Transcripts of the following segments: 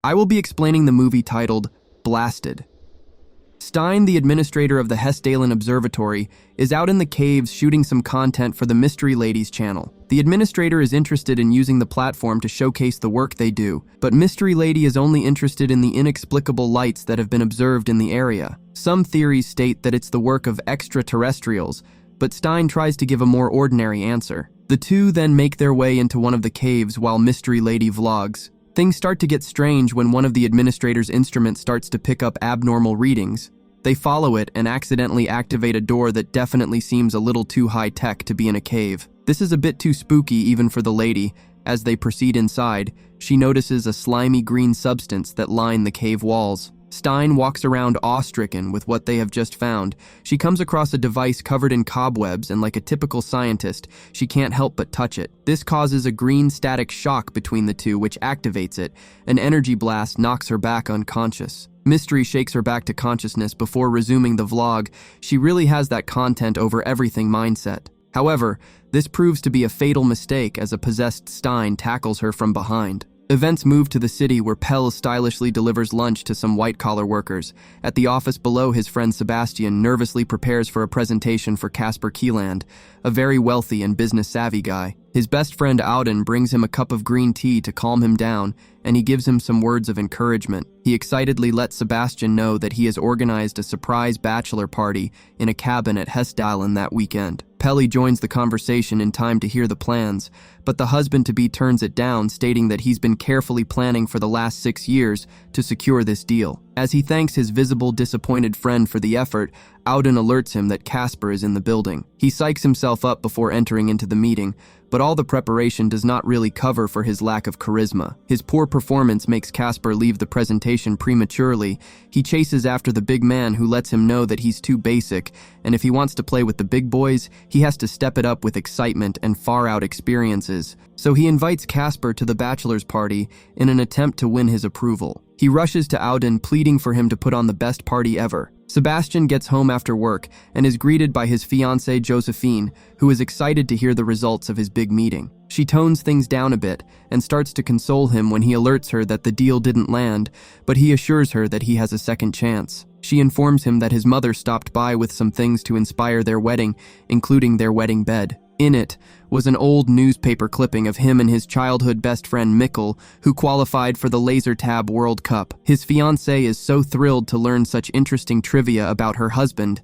I will be explaining the movie titled Blasted. Stein, the administrator of the Hessdalen Observatory, is out in the caves shooting some content for the Mystery Ladies channel. The administrator is interested in using the platform to showcase the work they do, but Mystery Lady is only interested in the inexplicable lights that have been observed in the area. Some theories state that it's the work of extraterrestrials, but Stein tries to give a more ordinary answer. The two then make their way into one of the caves while Mystery Lady vlogs. Things start to get strange when one of the administrator's instruments starts to pick up abnormal readings. They follow it and accidentally activate a door that definitely seems a little too high-tech to be in a cave. This is a bit too spooky even for the lady. As they proceed inside, she notices a slimy green substance that line the cave walls. Stein walks around awe-stricken with what they have just found. She comes across a device covered in cobwebs, and like a typical scientist, she can't help but touch it. This causes a green static shock between the two, which activates it. An energy blast knocks her back unconscious. Mystery shakes her back to consciousness before resuming the vlog. She really has that content over everything mindset. However, this proves to be a fatal mistake as a possessed Stein tackles her from behind. Events move to the city where Pell stylishly delivers lunch to some white-collar workers. At the office below, his friend Sebastian nervously prepares for a presentation for Casper Kieland, a very wealthy and business-savvy guy. His best friend Auden brings him a cup of green tea to calm him down, and he gives him some words of encouragement. He excitedly lets Sebastian know that he has organized a surprise bachelor party in a cabin at Hessdalen that weekend. Pelly joins the conversation in time to hear the plans, but the husband-to-be turns it down, stating that he's been carefully planning for the last 6 years to secure this deal. As he thanks his visible disappointed friend for the effort, Auden alerts him that Casper is in the building. He psychs himself up before entering into the meeting, but all the preparation does not really cover for his lack of charisma. His poor performance makes Casper leave the presentation prematurely. He chases after the big man, who lets him know that he's too basic, and if he wants to play with the big boys, he has to step it up with excitement and far-out experiences. So he invites Casper to the bachelor's party in an attempt to win his approval. He rushes to Auden, pleading for him to put on the best party ever. Sebastian gets home after work and is greeted by his fiancée Josephine, who is excited to hear the results of his big meeting. She tones things down a bit and starts to console him when he alerts her that the deal didn't land, but he assures her that he has a second chance. She informs him that his mother stopped by with some things to inspire their wedding, including their wedding bed. In it was an old newspaper clipping of him and his childhood best friend Mikkel, who qualified for the Laser Tab World Cup. His fiancée is so thrilled to learn such interesting trivia about her husband,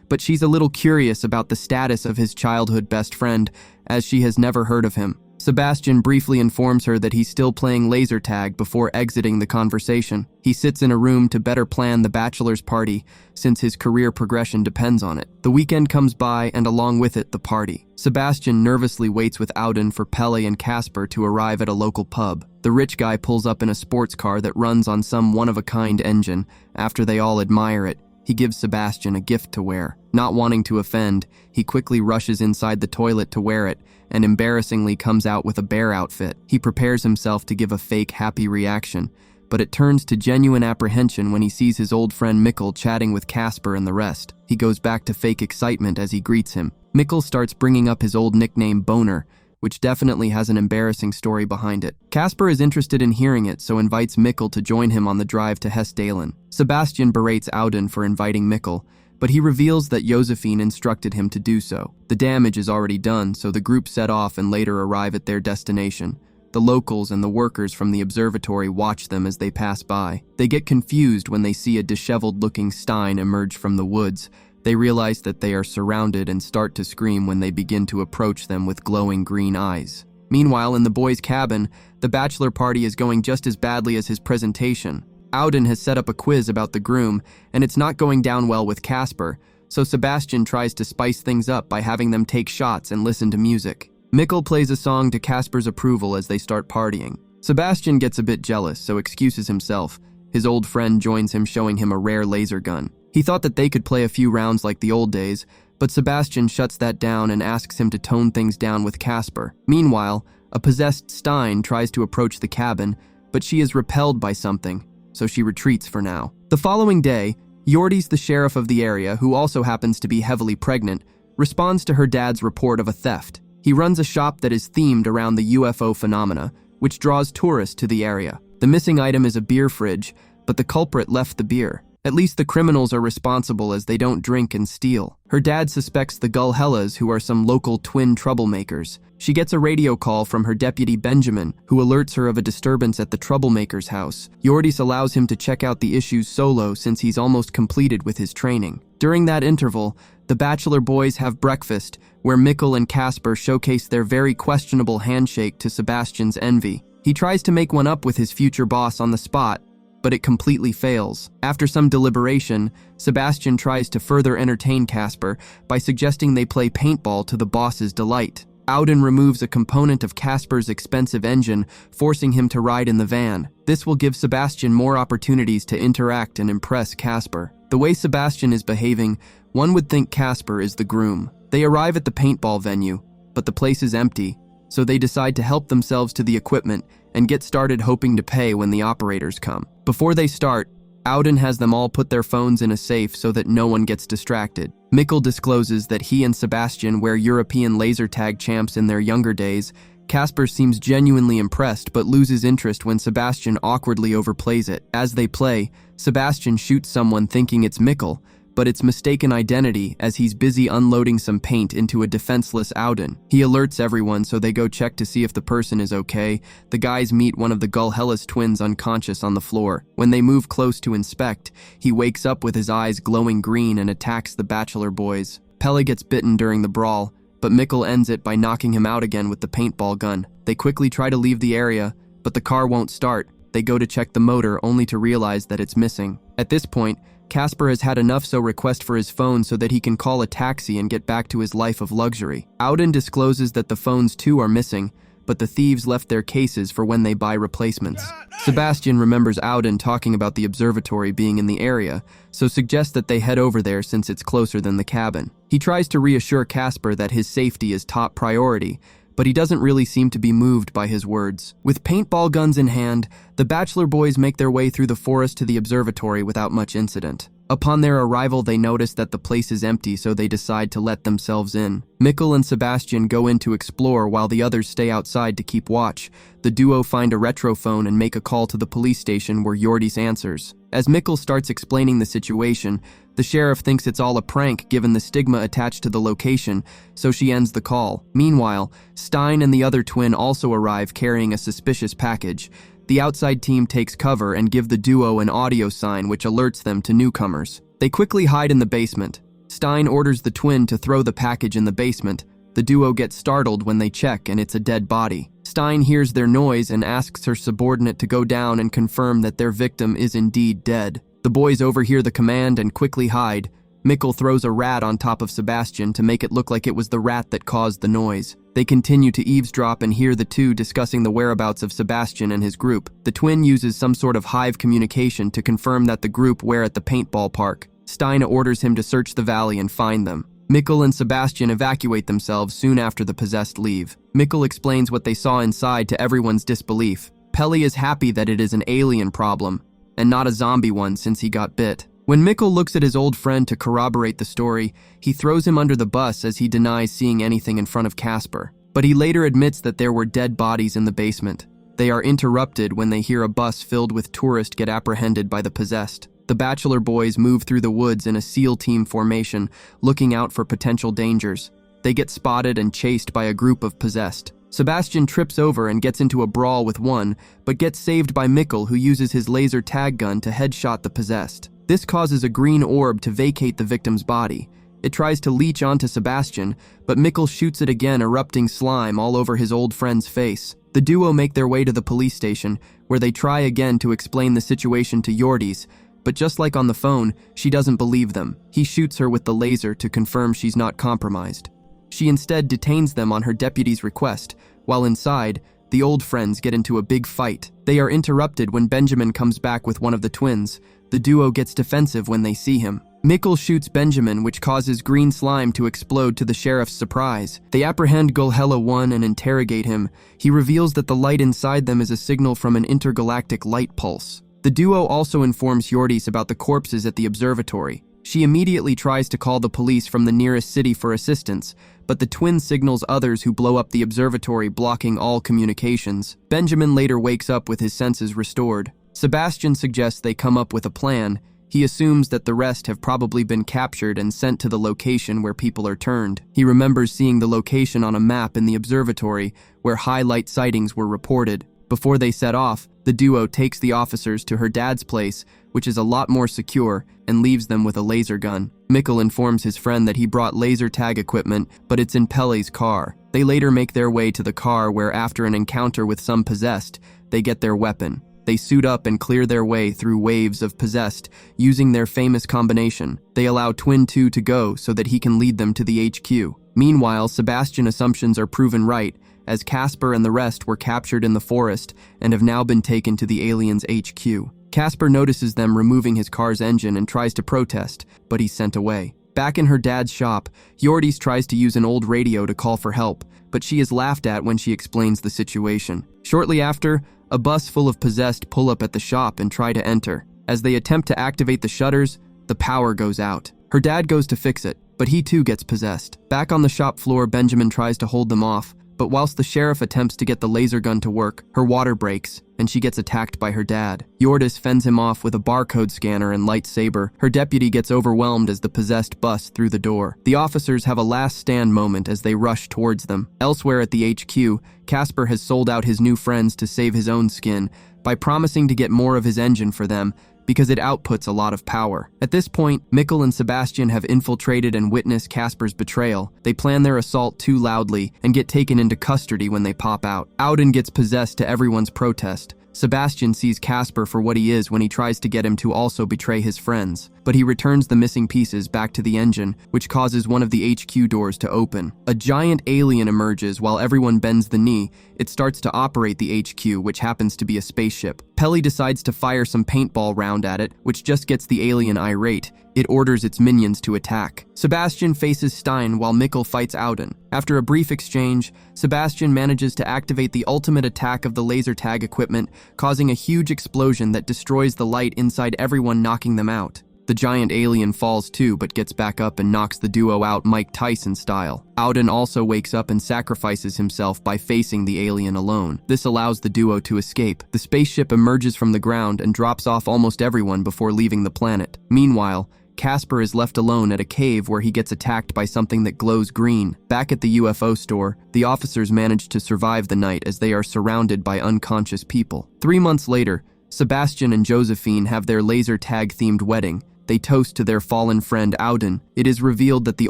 but she's a little curious about the status of his childhood best friend, as she has never heard of him. Sebastian briefly informs her that he's still playing laser tag before exiting the conversation. He sits in a room to better plan the bachelor's party, since his career progression depends on it. The weekend comes by, and along with it, the party. Sebastian nervously waits with Auden for Pelle and Casper to arrive at a local pub. The rich guy pulls up in a sports car that runs on some one-of-a-kind engine. After they all admire it, he gives Sebastian a gift to wear. Not wanting to offend, he quickly rushes inside the toilet to wear it, and embarrassingly comes out with a bear outfit. He prepares himself to give a fake happy reaction, but it turns to genuine apprehension when he sees his old friend Mikkel chatting with Casper and the rest. He goes back to fake excitement as he greets him. Mikkel starts bringing up his old nickname Boner, which definitely has an embarrassing story behind it. Casper is interested in hearing it, so invites Mikkel to join him on the drive to Hessdalen. Sebastian berates Auden for inviting Mikkel, but he reveals that Josephine instructed him to do so. The damage is already done, so the group set off and later arrive at their destination. The locals and the workers from the observatory watch them as they pass by. They get confused when they see a disheveled-looking Stein emerge from the woods. They realize that they are surrounded and start to scream when they begin to approach them with glowing green eyes. Meanwhile, in the boys' cabin, the bachelor party is going just as badly as his presentation. Auden has set up a quiz about the groom, and it's not going down well with Casper, so Sebastian tries to spice things up by having them take shots and listen to music. Mikkel plays a song to Casper's approval as they start partying. Sebastian gets a bit jealous, so excuses himself. His old friend joins him, showing him a rare laser gun. He thought that they could play a few rounds like the old days, but Sebastian shuts that down and asks him to tone things down with Casper. Meanwhile, a possessed Stein tries to approach the cabin, but she is repelled by something, so she retreats for now. The following day, Jordi's the sheriff of the area, who also happens to be heavily pregnant, responds to her dad's report of a theft. He runs a shop that is themed around the UFO phenomena, which draws tourists to the area. The missing item is a beer fridge, but the culprit left the beer. At least the criminals are responsible as they don't drink and steal. Her dad suspects the Gullhellas, who are some local twin troublemakers. She gets a radio call from her deputy Benjamin, who alerts her of a disturbance at the troublemaker's house. Yordis allows him to check out the issues solo since he's almost completed with his training. During that interval, the Bachelor boys have breakfast, where Mikkel and Casper showcase their very questionable handshake to Sebastian's envy. He tries to make one up with his future boss on the spot, but it completely fails. After some deliberation, Sebastian tries to further entertain Casper by suggesting they play paintball to the boss's delight. Auden removes a component of Casper's expensive engine, forcing him to ride in the van. This will give Sebastian more opportunities to interact and impress Casper. The way Sebastian is behaving, one would think Casper is the groom. They arrive at the paintball venue, but the place is empty, so they decide to help themselves to the equipment and get started hoping to pay when the operators come. Before they start, Auden has them all put their phones in a safe so that no one gets distracted. Mikkel discloses that he and Sebastian were European laser tag champs in their younger days. Casper seems genuinely impressed but loses interest when Sebastian awkwardly overplays it. As they play, Sebastian shoots someone thinking it's Mikkel, but it's mistaken identity as he's busy unloading some paint into a defenseless Auden. He alerts everyone so they go check to see if the person is okay. The guys meet one of the Gullhellas twins unconscious on the floor. When they move close to inspect, he wakes up with his eyes glowing green and attacks the Bachelor boys. Pelle gets bitten during the brawl, but Mikkel ends it by knocking him out again with the paintball gun. They quickly try to leave the area, but the car won't start. They go to check the motor only to realize that it's missing. At this point, Casper has had enough, so request for his phone so that he can call a taxi and get back to his life of luxury. Auden discloses that the phones too are missing, but the thieves left their cases for when they buy replacements. Sebastian remembers Auden talking about the observatory being in the area, so suggests that they head over there since it's closer than the cabin. He tries to reassure Casper that his safety is top priority, but he doesn't really seem to be moved by his words. With paintball guns in hand, the Bachelor boys make their way through the forest to the observatory without much incident. Upon their arrival, they notice that the place is empty, so they decide to let themselves in. Mikkel and Sebastian go in to explore while the others stay outside to keep watch. The duo find a retrophone and make a call to the police station where Yordis answers. As Mikkel starts explaining the situation, the sheriff thinks it's all a prank given the stigma attached to the location, so she ends the call. Meanwhile, Stein and the other twin also arrive carrying a suspicious package. The outside team takes cover and give the duo an audio sign which alerts them to newcomers. They quickly hide in the basement. Stein orders the twin to throw the package in the basement. The duo gets startled when they check and it's a dead body. Stein hears their noise and asks her subordinate to go down and confirm that their victim is indeed dead. The boys overhear the command and quickly hide. Mikkel throws a rat on top of Sebastian to make it look like it was the rat that caused the noise. They continue to eavesdrop and hear the two discussing the whereabouts of Sebastian and his group. The twin uses some sort of hive communication to confirm that the group were at the paintball park. Stein orders him to search the valley and find them. Mikkel and Sebastian evacuate themselves soon after the possessed leave. Mikkel explains what they saw inside to everyone's disbelief. Pelle is happy that it is an alien problem, and not a zombie one since he got bit. When Mikkel looks at his old friend to corroborate the story, he throws him under the bus as he denies seeing anything in front of Casper. But he later admits that there were dead bodies in the basement. They are interrupted when they hear a bus filled with tourists get apprehended by the possessed. The Bachelor boys move through the woods in a SEAL team formation, looking out for potential dangers. They get spotted and chased by a group of possessed. Sebastian trips over and gets into a brawl with one, but gets saved by Mikkel, who uses his laser tag gun to headshot the possessed. This causes a green orb to vacate the victim's body. It tries to leech onto Sebastian, but Mikkel shoots it again, erupting slime all over his old friend's face. The duo make their way to the police station, where they try again to explain the situation to Yordis, but just like on the phone, she doesn't believe them. He shoots her with the laser to confirm she's not compromised. She instead detains them on her deputy's request, while inside, the old friends get into a big fight. They are interrupted when Benjamin comes back with one of the twins. The duo gets defensive when they see him. Mikkel shoots Benjamin, which causes green slime to explode to the sheriff's surprise. They apprehend Gullhella 1 and interrogate him. He reveals that the light inside them is a signal from an intergalactic light pulse. The duo also informs Yordis about the corpses at the observatory. She immediately tries to call the police from the nearest city for assistance, but the twin signals others who blow up the observatory, blocking all communications. Benjamin later wakes up with his senses restored. Sebastian suggests they come up with a plan. He assumes that the rest have probably been captured and sent to the location where people are turned. He remembers seeing the location on a map in the observatory where highlight sightings were reported. Before they set off, the duo takes the officers to her dad's place, which is a lot more secure, and leaves them with a laser gun. Mikkel informs his friend that he brought laser tag equipment, but it's in Pelle's car. They later make their way to the car where, after an encounter with some possessed, they get their weapon. They suit up and clear their way through waves of possessed, using their famous combination. They allow Twin 2 to go so that he can lead them to the HQ. Meanwhile, Sebastian's assumptions are proven right, as Casper and the rest were captured in the forest and have now been taken to the aliens' HQ. Casper notices them removing his car's engine and tries to protest, but he's sent away. Back in her dad's shop, Hjordis tries to use an old radio to call for help, but she is laughed at when she explains the situation. Shortly after, a bus full of possessed pull up at the shop and try to enter. As they attempt to activate the shutters, the power goes out. Her dad goes to fix it, but he too gets possessed. Back on the shop floor, Benjamin tries to hold them off, but whilst the sheriff attempts to get the laser gun to work, her water breaks, and she gets attacked by her dad. Hjordis fends him off with a barcode scanner and lightsaber. Her deputy gets overwhelmed as the possessed busts through the door. The officers have a last stand moment as they rush towards them. Elsewhere at the HQ, Casper has sold out his new friends to save his own skin by promising to get more of his engine for them, because it outputs a lot of power. At this point, Mikkel and Sebastian have infiltrated and witnessed Casper's betrayal. They plan their assault too loudly and get taken into custody when they pop out. Auden gets possessed to everyone's protest. Sebastian sees Casper for what he is when he tries to get him to also betray his friends, but he returns the missing pieces back to the engine, which causes one of the HQ doors to open. A giant alien emerges while everyone bends the knee. It starts to operate the HQ, which happens to be a spaceship. Pelle decides to fire some paintball round at it, which just gets the alien irate. It orders its minions to attack. Sebastian faces Stein while Mikkel fights Auden. After a brief exchange, Sebastian manages to activate the ultimate attack of the laser tag equipment, causing a huge explosion that destroys the light inside everyone, knocking them out. The giant alien falls too, but gets back up and knocks the duo out Mike Tyson style. Auden also wakes up and sacrifices himself by facing the alien alone. This allows the duo to escape. The spaceship emerges from the ground and drops off almost everyone before leaving the planet. Meanwhile, Casper is left alone at a cave where he gets attacked by something that glows green. Back at the UFO store, the officers manage to survive the night as they are surrounded by unconscious people. 3 months later, Sebastian and Josephine have their laser tag-themed wedding. They toast to their fallen friend Auden. It is revealed that the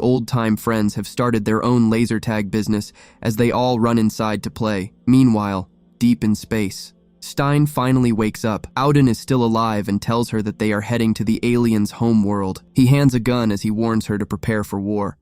old-time friends have started their own laser tag business as they all run inside to play. Meanwhile, deep in space, Stein finally wakes up. Auden is still alive and tells her that they are heading to the aliens' home world. He hands a gun as he warns her to prepare for war.